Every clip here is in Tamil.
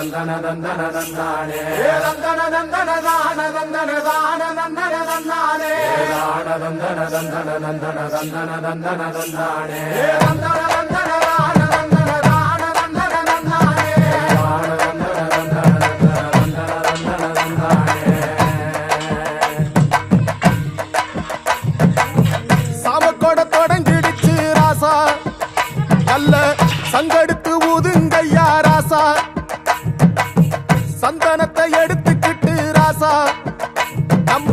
தந்தன தந்தன தந்தானே தந்தன தந்தன தான தந்தன தான தந்தன தந்தானே தான தந்தன தந்தன தந்தன தந்தன தந்தன தந்தானே தந்தன தந்தன தான தந்தன தான தந்தன தந்தானே தான தந்தன தந்தன தந்தன தந்தன தந்தானே சாமக்கோட தொடங்கிடுச்சு ராசா நல்ல சங்கெடுத்து ஊதுங்கய்யா ராசா சந்தனத்தை எடுத்துக்கிட்டு ராசா நம்ம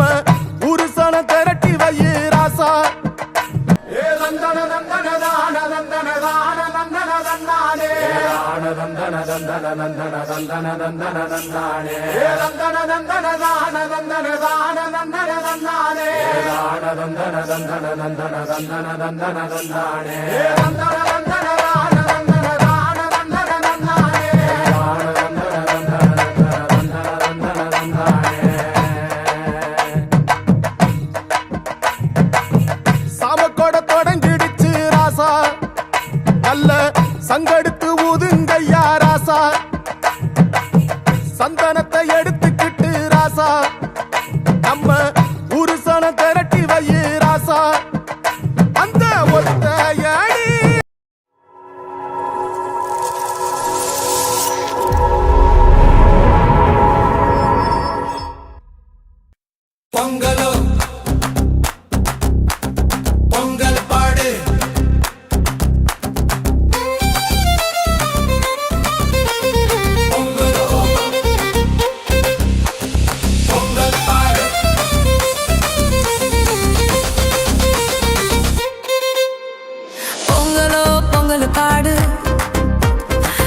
ஊரு சனம் திரட்டி வையு ராசா தந்தன தந்தன தான தந்தன தான தந்தன தந்தானே தான தந்தன தந்தன தந்தன தந்தன தந்தன தந்தானே தந்தன தந்தன தான தந்தன தான தந்தன தந்தானே தான தந்தன தந்தன தந்தன தந்தன தந்தன தந்தானே தந்தன தந்தன தான தந்தன தான தந்தன தந்தானே தான தந்தன தந்தன தந்தன தந்தன தந்தானே சாமக்கோட தொடங்கிடுச்சு ராசா நல்ல சங்கெடுத்து ஊதுங்கய்யா ராசா சந்தனத்தை எடுத்துக்கிட்டு ராசா நம்ம ஊரு சனம் திரட்டி வையு ராசா அந்த ஒத்தையடி பொங்கலோ பொங்கல் பாடு பொங்கலோ பொங்கல் பாடு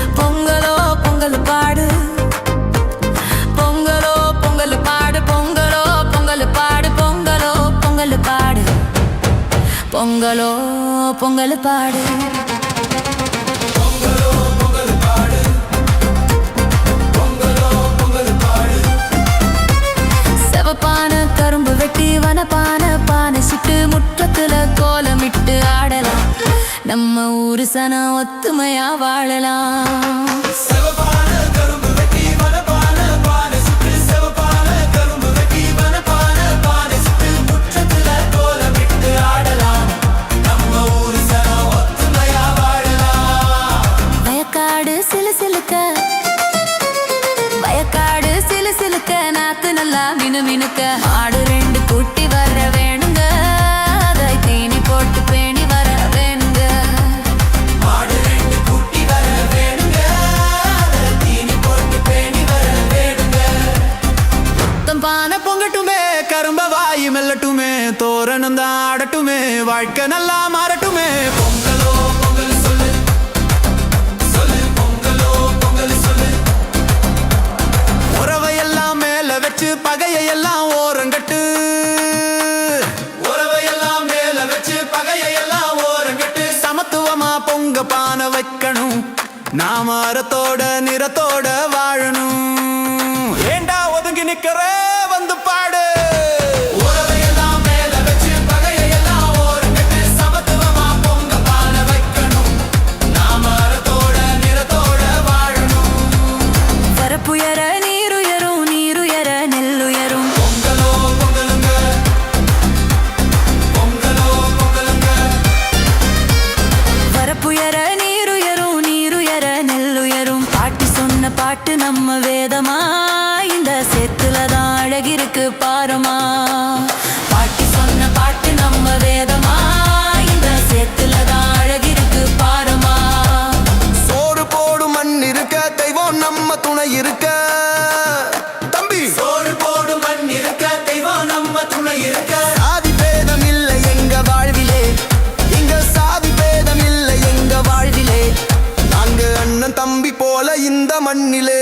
பொங்கலோ பொங்கல் பாடு பொங்கலோ பொங்கல் பாடு பொங்கலோ பொங்கல் பாடு பொங்கலோ பொங்கல் பாடு பொங்கலோ பொங்கல் பாடு பொங்கலோ பொங்கல் பாடு செவப்பான கரும்பு வெட்டி வனப்பான பானை சுட்டு முற்றத்துல கோலமிட்டு ஆடலாம் நம்ம ஊரு சனம் ஒத்துமையா வாழலாம் செவப்பான கரும்பு வெட்டி வனப்பான பானை சுட்டு செவப்பான கரும்பு வெட்டி வனப்பான பானை சுட்டு முற்றத்துல கோலமிட்டு ஆடலாம் நம்ம ஊரு சனம் ஒத்துமையா வாழலாம் வயக்காடு சிலுசிலுக்க வயக்காடு சிலுசிலுக்க நாத்து நல்லா மினுமினுக்க ஆடு ரெண்டு குட்டி வர வேணுங்க அதை தீனி போட்டு பேணி வர வேணுங்க மாடு ரெண்டு குட்டி வர வேணுங்க அதை தீனி போட்டு பேணி வர வேணுங்க தம் பானை பொங்கட்டுமே கரும்ப வாயு மெல்லட்டுமே தோரணம் தான் ஆடட்டுமே வாழ்க்கை நல்லா மாறட்டுமே பொங்கலோ பொங்கல் சொல்லு சொல்லு பொங்கலோ பொங்கல் சொல்லு உறவையெல்லாம் மேல வச்சு பகையெல்லாம் ஓரங்கட்டு உறவையெல்லாம் மேல வச்சு பகையெல்லாம் ஓரங்கட்டு சமத்துவமா பொங்க பானை வைக்கணும் நாம அறத்தோட நிறத்தோட வாழணும் ஏண்டா ஒதுங்கி நிக்கிற வந்து பாடு உறவையெல்லாம் மேல வச்சு பகையெல்லாம் ஓரங்கட்டு சமத்துவமா பொங்க பானை வைக்கணும் நாம அறத்தோட நிறத்தோட வாழணும் வரப்புயர நீருயரும் நீருயர நெல்லுயரும் பொங்கலோ பொங்கலுங்க பொங்கலோ பொங்கலுங்க வரப்புயர நீருயரும் நீருயர நெல்லுயரும் பாட்டி சொன்ன பாட்டு நம்ம வேதமா இந்த சேத்துலதான் அழகிருக்கு பாரமா பாட்டி சொன்ன பாட்டு நம்ம வேதமா இந்த சேத்துலதான் அழகிருக்கு பாரமா சோறு போடும் மண் இருக்க தெய்வம் நம்ம துணை இருக்க தம்பி சோறு போடும் மண் இருக்க தெய்வம் நம்ம துணை இருக்க சாதி பேதம் இல்லை எங்க வாழ்விலே இங்க சாதி பேதம் இல்லை எங்க வாழ்விலே நாங்க அண்ணன் தம்பி போல இந்த மண்ணிலே